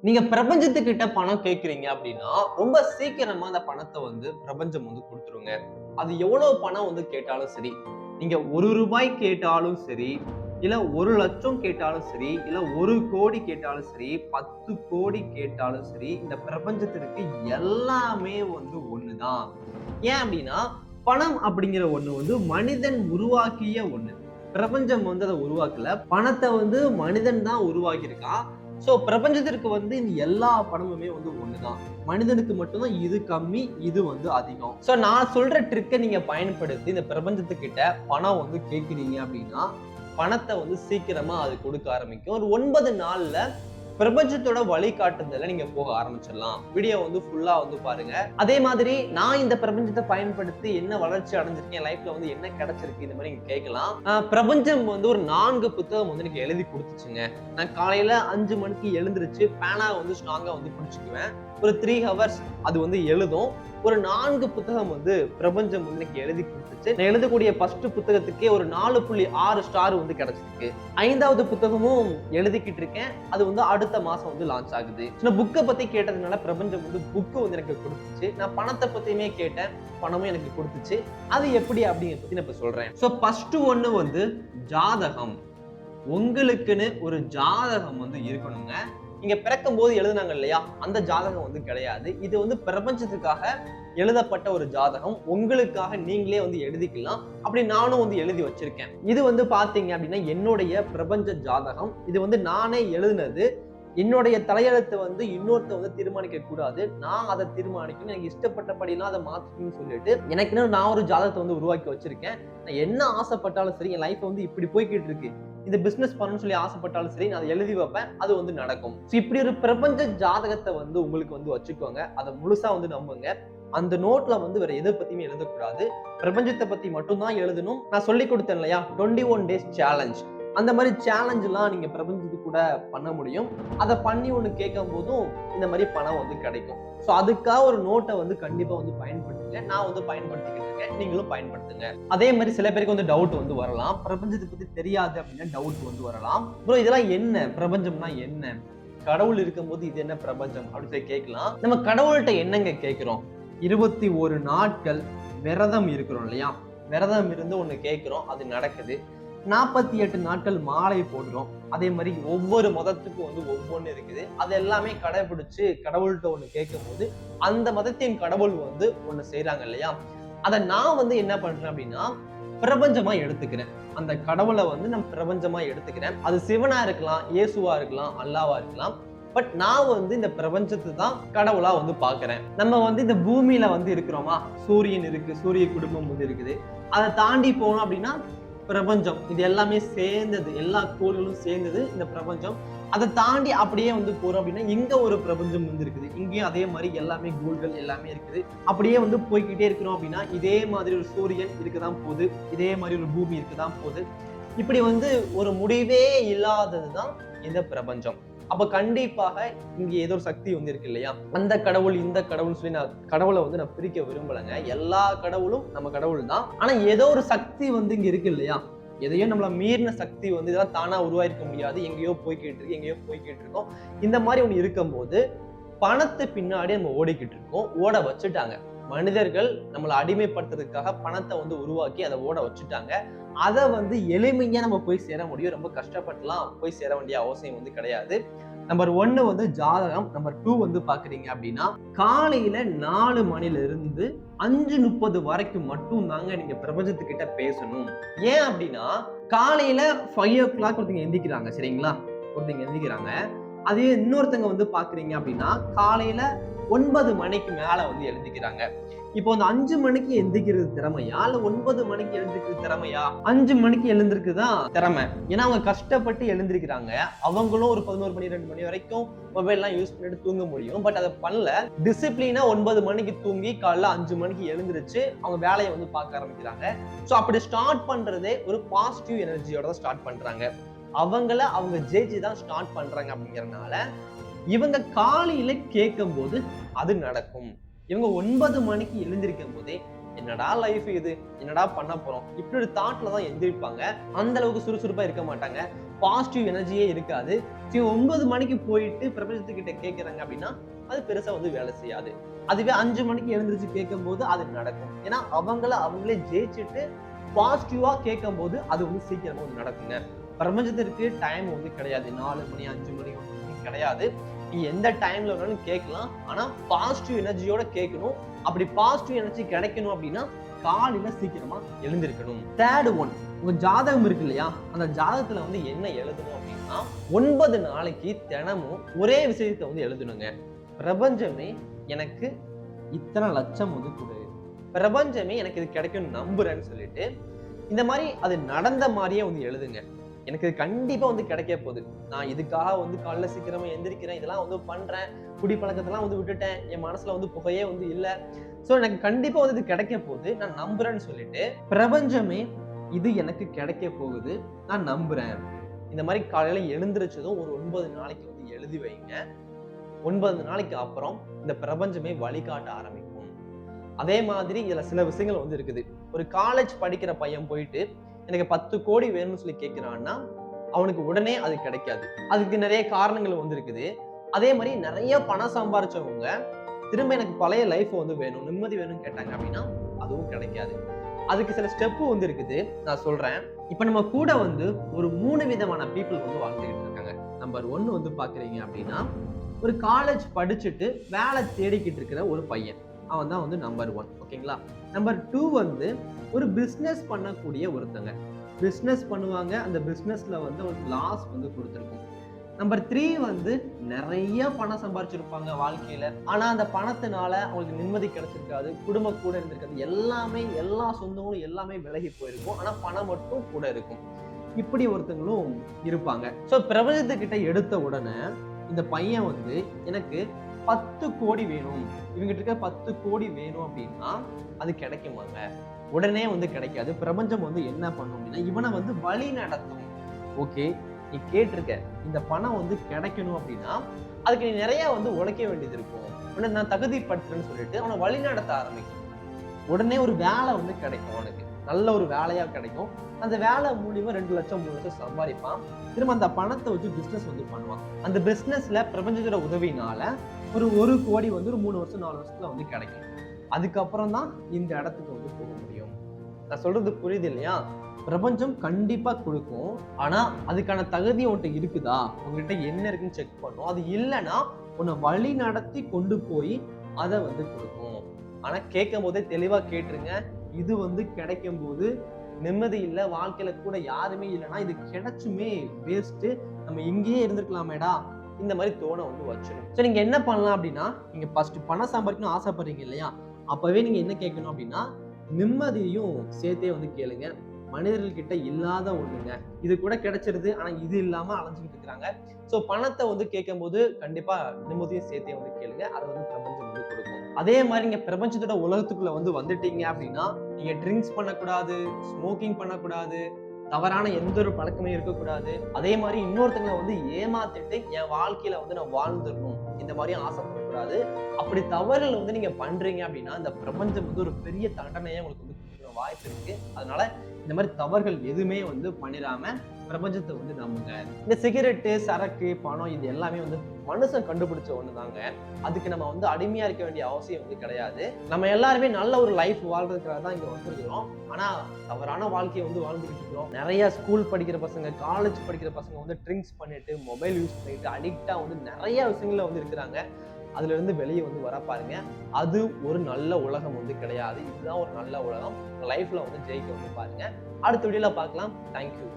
நீங்க பிரபஞ்சத்துக்கிட்ட பணம் கேட்கிறீங்க அப்படின்னா, ரொம்ப சீக்கிரமா அந்த பணத்த பிரபஞ்சம் குடுத்துருங்க. அது எவ்வளவு பணம் கேட்டாலும் சரி. நீங்க ரூ. 1 கேட்டாலும் சரி, இல்ல 1,00,000 கேட்டாலும் சரி, இல்ல 1,00,00,000 கேட்டாலும் சரி, 10,00,00,000 கேட்டாலும் சரி, இந்த பிரபஞ்சத்திற்கு எல்லாமே ஒண்ணுதான். ஏன் அப்படின்னா, பணம் அப்படிங்கிற ஒண்ணு மனிதன் உருவாக்கிய ஒண்ணு. பிரபஞ்சம் அத உருவாக்கல. பணத்த மனிதன் தான் உருவாக்கியிருக்கான். சோ பிரபஞ்சத்திற்கு இந்த எல்லா பணமுமே ஒண்ணுதான். மனிதனுக்கு மட்டும் தான் இது கம்மி, இது அதிகம். சோ நான் சொல்ற ட்ரிக்க நீங்க பயன்படுத்தி இந்த பிரபஞ்சத்துக்கிட்ட பணம் கேட்கிறீங்க அப்படின்னா, பணத்த சீக்கிரமா அது கொடுக்க ஆரம்பிக்கும். ஒரு 9 நாள்ல பிரபஞ்சத்தோட வழிகாட்டுதல நீங்க போக ஆரம்பிச்சிடலாம். வீடியோ ஃபுல்லா பாருங்க. அதே மாதிரி நான் இந்த பிரபஞ்சத்தை பயன்படுத்தி என்ன வளர்ச்சி அடைஞ்சிருக்கேன், என் லைஃப்ல என்ன கிடைச்சிருக்கு இந்த மாதிரி நீங்க கேட்கலாம். பிரபஞ்சம் ஒரு 4 புத்தகம் எனக்கு எழுதி கொடுத்துச்சுங்க. நான் காலையில 5 மணிக்கு எழுந்திருச்சு பேனா ஸ்ட்ராங்கா பிடிச்சுக்குவேன். ஒரு 3 ஹவர்ஸ் அது எழுதும். ஒரு 4 புத்தகம் பிரபஞ்சம் எனக்கு எழுதி கொடுத்துச்சு. நான் எழுதக்கூடிய ஃபர்ஸ்ட் புத்தகத்துக்கே ஒரு 4.6 ஸ்டார் கிடைச்சிருக்கு. 5வது புத்தகமும் எழுதிக்கிட்டு இருக்கேன். அது அடுத்த மாசம் லான்ச் ஆகுது. நான் புக்க பத்தி கேட்டதுனால பிரபஞ்சம் புக்கு எனக்கு கொடுத்துச்சு. நான் பணத்தை பத்தியுமே கேட்டேன். பணமும் எனக்கு கொடுத்துச்சு. அது எப்படி அப்படிங்கறத பத்தி நான் இப்ப சொல்றேன். சோ ஃபர்ஸ்ட் ஒண்ணு ஜாதகம். உங்களுக்குன்னு ஒரு ஜாதகம் இருக்கணுங்க. நீங்க பிறக்கும் போது எழுதுனாங்க இல்லையா, அந்த ஜாதகம் கிடையாது. இது பிரபஞ்சத்துக்காக எழுதப்பட்ட ஒரு ஜாதகம். உங்களுக்காக நீங்களே எழுதிக்கலாம். அப்படி நானும் எழுதி வச்சிருக்கேன். இது பாத்தீங்க அப்படின்னா என்னுடைய பிரபஞ்ச ஜாதகம். இது நானே எழுதினது. என்னுடைய தலையெழுத்து இன்னொருத்த தீர்மானிக்க கூடாது. நான் அதை தீர்மானிக்கணும். எனக்கு இஷ்டப்பட்டபடிலாம் அதை மாத்தணும்னு சொல்லிட்டு எனக்குன்னு நான் ஒரு ஜாதகத்தை உருவாக்கி வச்சிருக்கேன். நான் என்ன ஆசைப்பட்டாலும் சரி, என் லைஃப் இப்படி போய்கிட்டு இருக்கு, இந்த பிசினஸ் பண்ணணும்னு சொல்லி ஆசைப்பட்டாலும் சரி, நான் அதை எழுதி வைப்பேன். அது நடக்கும். இப்படி ஒரு பிரபஞ்ச ஜாதகத்தை உங்களுக்கு வச்சுக்கோங்க. அதை முழுசா நம்புங்க. அந்த நோட்ல வேற எதை பத்தியுமே எழுதக்கூடாது. பிரபஞ்சத்தை பத்தி மட்டும் தான் எழுதணும். நான் சொல்லி கொடுத்தேன் இல்லையா 21 டேஸ் சேலஞ்ச். அந்த மாதிரி சேலஞ்ச் எல்லாம் நீங்க பிரபஞ்சத்துக்கு கூட பண்ண முடியும். அதை பண்ணி ஒண்ணு கேட்கும் போதும் இந்த மாதிரி பணம் கிடைக்கும். சோ அதுக்காக ஒரு நோட்டை கண்டிப்பா பயன்படுத்துங்க. நான் பயன்படுத்திக்கிட்டு இருக்கேன். நீங்களும் பயன்படுத்துங்க. அதே மாதிரி சில பேருக்கு டவுட் வரலாம். பிரபஞ்சத்தை பத்தி தெரியாது அப்படின்னா டவுட் வரலாம். ப்ரோ இதெல்லாம் என்ன? பிரபஞ்சம்னா என்ன? கடவுள் இருக்கும்போது இது என்ன பிரபஞ்சம் அப்படின்னு சொல்லி கேட்கலாம். நம்ம கடவுள்கிட்ட என்னங்க கேட்கிறோம்? 21 நாட்கள் விரதம் இருக்கிறோம் இல்லையா? விரதம் இருந்து ஒண்ணு கேட்கிறோம், அது நடக்குது. 48 நாட்கள் மாலை போடுறோம். அதே மாதிரி ஒவ்வொரு மதத்துக்கும் ஒவ்வொன்னு இருக்குது. அது எல்லாமே கடைபிடிச்சு கடவுள்கிட்ட ஒண்ணு கேட்கும் போது அந்த மதத்தின் கடவுள் ஒண்ணு செய்யறாங்க இல்லையா? அதை நான் என்ன பண்றேன் அப்படின்னா பிரபஞ்சமா எடுத்துக்கிறேன். அந்த கடவுளை நான் பிரபஞ்சமா எடுத்துக்கிறேன். அது சிவனா இருக்கலாம், இயேசுவா இருக்கலாம், அல்லாவா இருக்கலாம். பட் நான் இந்த பிரபஞ்சத்தை தான் கடவுளா பாக்குறேன். நம்ம இந்த பூமியில இருக்கிறோமா, சூரியன் இருக்கு, சூரிய குடும்பம் இருக்குது. அதை தாண்டி போனோம் அப்படின்னா பிரபஞ்சம். இது எல்லாமே சேர்ந்தது, எல்லா கோள்களும் சேர்ந்தது இந்த பிரபஞ்சம். அதை தாண்டி அப்படியே போறோம் அப்படின்னா இங்க ஒரு பிரபஞ்சம் இருக்குது. இங்கேயும் அதே மாதிரி எல்லாமே கோள்கள் எல்லாமே இருக்குது. அப்படியே போய்கிட்டே இருக்கிறோம் அப்படின்னா இதே மாதிரி ஒரு சூரியன் இருக்குதான் போகுது, இதே மாதிரி ஒரு பூமி இருக்குதான் போகுது. இப்படி ஒரு முடிவே இல்லாததுதான் இந்த பிரபஞ்சம். அப்ப கண்டிப்பாக இங்க ஏதோ ஒரு சக்தி இருக்கு இல்லையா? அந்த கடவுள் இந்த கடவுள் சொல்லி நான் கடவுளை நான் பிரிக்க விரும்பலைங்க. எல்லா கடவுளும் நம்ம கடவுள் தான். ஆனா ஏதோ ஒரு சக்தி இங்க இருக்கு இல்லையா? எதையோ நம்மள மீறின சக்தி இதெல்லாம் தானா உருவாயிருக்க முடியாது. எங்கேயோ போய்கிட்டு இருக்கோம். இந்த மாதிரி ஒண்ணு இருக்கும் போது பணத்தை பின்னாடி நம்ம ஓடிக்கிட்டு இருக்கோம். ஓட வச்சுட்டாங்க. மனிதர்கள் நம்மளை அடிமைப்படுத்துறதுக்காக பணத்தை உருவாக்கி அதை ஓட வச்சுட்டாங்க. அதை எளிமையா நம்ம போய் சேர முடியும். ரொம்ப கஷ்டப்பட்டுலாம் போய் சேர வேண்டிய அவசியம் கிடையாது. நம்பர் 1 ஜாதகம். நம்பர் 2 பாக்குறீங்க அப்படின்னா காலையில 4 மணில இருந்து 5:30 வரைக்கும் மட்டும் தாங்க நீங்க பிரபஞ்சத்துக்கிட்ட பேசணும். ஏன் அப்படின்னா காலையில 5 o'clock ஒருத்தங்க எந்திக்கிறாங்க சரிங்களா? ஒருத்தங்க எந்திக்கிறாங்க. அதே இன்னொருத்தங்க பாக்குறீங்க அப்படின்னா காலையில 9 மணிக்கு மேல எழுந்திக்கிறாங்க. இப்போ 5 மணிக்கு எந்திக்கிறது திறமையா இல்ல 9 மணிக்கு எழுந்திருக்கிறது திறமையா? 5 மணிக்கு எழுந்திருக்குதான் திறமை. ஏன்னா அவங்க கஷ்டப்பட்டு எழுந்திருக்கிறாங்க. அவங்களும் ஒரு 11 மணி 2 மணி வரைக்கும் மொபைல் எல்லாம் யூஸ் பண்ணிட்டு தூங்க முடியும். பட் அதை பண்ணல. டிசிப்ளினா 9 மணிக்கு தூங்கி காலைல 5 மணிக்கு எழுந்திருச்சு அவங்க வேலையை பார்க்க ஆரம்பிக்கிறாங்க. சோ அப்படி ஸ்டார்ட் பண்றதே ஒரு பாசிட்டிவ் எனர்ஜியோட தான் ஸ்டார்ட் பண்றாங்க. அவங்க ஜெயிச்சு தான் ஸ்டார்ட் பண்றாங்க. அப்படிங்கறதுனால இவங்க காலையில கேட்கும் போது அது நடக்கும். இவங்க 9 மணிக்கு எழுந்திருக்கும் போதே என்னடா லைஃப் இது, என்னடா பண்ண போறோம், இப்படி ஒரு தாட்ல தான் எந்திரிப்பாங்க. அந்த அளவுக்கு சுறுசுறுப்பா இருக்க மாட்டாங்க, பாசிட்டிவ் எனர்ஜியே இருக்காது. 9 மணிக்கு போயிட்டு பிரபஞ்சத்துக்கிட்ட கேட்கறாங்க அப்படின்னா அது பெருசா வந்து வேலை செய்யாது. அதுவே 5 மணிக்கு எழுந்திருச்சு கேட்கும் போது அது நடக்கும். ஏன்னா அவங்களே ஜெயிச்சுட்டு பாசிட்டிவா கேட்கும் போது அது வந்து சீக்கிரமா வந்து நடக்குங்க. பிரபஞ்சத்திற்கு டைம் வந்து கிடையாது. 4 மணி 5 மணி கிடையாது. நீ எந்த டைம்ல வேணாலும் கேட்கலாம். ஆனா பாசிட்டிவ் எனர்ஜியோட கேட்கணும். அப்படி பாசிட்டிவ் எனர்ஜி கிடைக்கணும் அப்படின்னா காலையில சீக்கிரமா எழுந்திருக்கணும். தேர்ட் ஒன், உங்க ஜாதகம் இருக்கு இல்லையா, அந்த ஜாதகத்துல வந்து என்ன எழுதணும் அப்படின்னா 9 நாளைக்கு தினமும் ஒரே விஷயத்தை வந்து எழுதணுங்க. பிரபஞ்சமே எனக்கு இத்தனை லட்சம் வந்து கொடு, பிரபஞ்சமே எனக்கு இது கிடைக்கும் நம்புறேன்னு சொல்லிட்டு இந்த மாதிரி அது நடந்த மாதிரியே வந்து எழுதுங்க. எனக்கு இது கண்டிப்பா வந்து கிடைக்க போகுது, நான் இதுக்காக வந்து காலைல சீக்கிரமா எந்திரிக்கிறேன், இதெல்லாம் வந்து பண்றேன், குடிப்பழக்கத்தெல்லாம் வந்து விட்டுட்டேன், என் மனசுல வந்து புகையே வந்து இல்ல, சோ எனக்கு கண்டிப்பா வந்து இது கிடைக்க போகுது, நான் நம்புறேன்னு சொல்லிட்டு பிரபஞ்சமே இது எனக்கு கிடைக்க போகுது, நான் நம்புறேன். இந்த மாதிரி காலையில எழுந்திரிச்சதும் ஒரு 9 நாளைக்கு வந்து எழுதி வைங்க. 9 நாளைக்கு அப்புறம் இந்த பிரபஞ்சமே வழிகாட்ட ஆரம்பிக்கும். அதே மாதிரி இதுல சில விஷயங்கள் வந்து இருக்குது. ஒரு காலேஜ் படிக்கிற பையன் போயிட்டு எனக்கு 10 கோடி வேணும்னு சொல்லி கேட்கிறான்னா அவனுக்கு உடனே அது கிடைக்காது. அதுக்கு நிறைய காரணங்கள் வந்து இருக்குது. அதே மாதிரி நிறைய பணம் சம்பாரிச்சவங்க திரும்ப எனக்கு பழைய லைஃப் வந்து வேணும், நிம்மதி வேணும்னு கேட்டாங்க அப்படின்னா அதுவும் கிடைக்காது. அதுக்கு சில ஸ்டெப் வந்து இருக்குது, நான் சொல்றேன். இப்ப நம்ம கூட வந்து ஒரு 3 விதமான பீப்புள் வந்து வாழ்ந்துகிட்டு இருக்காங்க. நம்பர் 1 வந்து பாக்குறீங்க அப்படின்னா ஒரு காலேஜ் படிச்சுட்டு வேலை தேடிக்கிட்டு இருக்கிற ஒரு பையன், அவன் தான் வந்து நம்பர் 1. ஓகேங்களா? நம்பர் 2 வந்து ஒரு பிசினஸ் பண்ணக்கூடிய ஒருத்தங்க, பிசினஸ் பண்ணுவாங்க, அந்த பிசினஸ்ல வந்து ஒரு லாஸ் வந்து கொடுத்துருக்கும். நம்பர் 3 வந்து நிறைய பணம் சம்பாரிச்சிருப்பாங்க வாழ்க்கையில, ஆனா அந்த பணத்தினால அவங்களுக்கு நிம்மதி கிடைச்சிருக்காது, குடும்பம் கூட இருந்திருக்காது, எல்லாமே எல்லா சொந்தங்களும் எல்லாமே விலகி போயிருக்கும், ஆனா பணம் மட்டும் கூட இருக்கும். இப்படி ஒருத்தங்களும் இருப்பாங்க. சோ பிரபஞ்சத்துக்கிட்ட எடுத்த உடனே இந்த பையன் வந்து எனக்கு 10 கோடி வேணும், இவங்கிட்ட இருக்க 10 கோடி வேணும் அப்படின்னா அது கிடைக்குமாங்க? உடனே வந்து கிடைக்காது. பிரபஞ்சம் வந்து என்ன பண்ணும் அப்படின்னா இவனை வந்து வழி நடத்தும். ஓகே, நீ கேட்டிருக்க, இந்த பணம் வந்து கிடைக்கணும் அப்படின்னா அதுக்கு நீ நிறைய வந்து உழைக்க வேண்டியது இருக்கும், உடனே நான் தகுதிப்பட்டுன்னு சொல்லிட்டு அவனை வழி நடத்த ஆரம்பிக்கும். உடனே ஒரு வேலை வந்து கிடைக்கும், அவனுக்கு நல்ல ஒரு வேலையா கிடைக்கும். அந்த வேலை மூலியமா 2 லட்சம் 3 லட்சம் சம்பாதிப்பான். திரும்ப அந்த பணத்தை வச்சு பிசினஸ் வந்து பண்ணுவான். அந்த பிசினஸ்ல பிரபஞ்சத்தோட உதவினால ஒரு 1 கோடி வந்து ஒரு 3 வருஷம் 4 வருஷத்துல வந்து கிடைக்கும். அதுக்கப்புறம் தான் இந்த இடத்துக்கு வந்து போக முடியும். நான் சொல்றது புரியுது இல்லையா? பிரபஞ்சம் கண்டிப்பா கொடுக்கும், ஆனா அதுக்கான தகுதி உன்கிட்ட இருக்குதா, உங்ககிட்ட என்ன இருக்குன்னு செக் பண்ணும். அது இல்லைன்னா உன்னை வழி நடத்தி கொண்டு போய் அதை வந்து கொடுக்கும். ஆனா கேட்கும் போதே தெளிவா கேட்டுருங்க, இது வந்து கிடைக்கும் போது நிம்மதி இல்லை, வாழ்க்கையில கூட யாருமே இல்லைன்னா இது கிடைச்சுமே வேஸ்ட், நம்ம இங்கேயே இருந்திருக்கலாமேடா, இந்த மாதிரி தோண வந்து வச்சிடும். ஸோ நீங்க என்ன பண்ணலாம் அப்படின்னா, நீங்க ஃபர்ஸ்ட் பணம் சம்பாதிக்கணும் ஆசைப்படுறீங்க இல்லையா, அப்பவே நீங்க என்ன கேட்கணும் அப்படின்னா நிம்மதியையும் சேர்த்தே வந்து கேளுங்க. மனிதர்கள் கிட்ட இல்லாத ஒண்ணுங்க, இது கூட கிடைச்சிருது, ஆனா இது இல்லாம அலைஞ்சுக்கிட்டு இருக்கிறாங்க. ஸோ பணத்தை வந்து கேட்கும் போது கண்டிப்பா நிம்மதியும் சேர்த்தே வந்து கேளுங்க, அதை வந்து பிரபஞ்சம் வந்து கொடுக்கும். அதே மாதிரி நீங்க பிரபஞ்சத்தோட உலகத்துக்குள்ள வந்து வந்துட்டீங்க அப்படின்னா நீங்க ட்ரிங்க்ஸ் பண்ணக்கூடாது, ஸ்மோக்கிங் பண்ணக்கூடாது, தவறான எந்த ஒரு பழக்கமே இருக்கக்கூடாது. அதே மாதிரி இன்னொருத்தங்களை வந்து ஏமாத்திட்டு என் வாழ்க்கையில வந்து நான் வாழ்ந்துடணும் இந்த மாதிரி ஆசைப்படக்கூடாது. அப்படி தவறுகள் வந்து நீங்க பண்றீங்க அப்படின்னா இந்த பிரபஞ்சம் வந்து ஒரு பெரிய தண்டனையை உங்களுக்கு வந்து கொடுக்குற வாய்ப்பு இருக்கு. அதனால இந்த மாதிரி தவறுகள் எதுவுமே வந்து பண்ணிடாம பிரபஞ்சத்தை வந்து நம்புங்க. இந்த சிகரெட்டு, சரக்கு, பணம் இது எல்லாமே வந்து மனுஷன் கண்டுபிடிச்ச ஒண்ணுதாங்க. அதுக்கு நம்ம வந்து அடிமையா இருக்க வேண்டிய அவசியம் வந்து கிடையாது. நம்ம எல்லாருமே நல்ல ஒரு லைஃப் வாழ்றதுக்காக தான் இங்க வந்துருக்கிறோம். ஆனா தவறான வாழ்க்கையை வந்து வாழ்ந்துகிட்டு இருக்கிறோம். நிறைய ஸ்கூல் படிக்கிற பசங்க, காலேஜ் படிக்கிற பசங்க வந்து ட்ரிங்க்ஸ் பண்ணிட்டு, மொபைல் யூஸ் பண்ணிட்டு அடிக்டா வந்து நிறைய விஷயங்கள்ல வந்து இருக்கிறாங்க. அதுல இருந்து வெளியே வந்து வர பாருங்க. அது ஒரு நல்ல உலகம் வந்து கிடையாது. இதுதான் ஒரு நல்ல உலகம். லைஃப்ல வந்து ஜெயிக்க வந்து பாருங்க. அடுத்த வீடியோல பார்க்கலாம். தேங்க்யூ.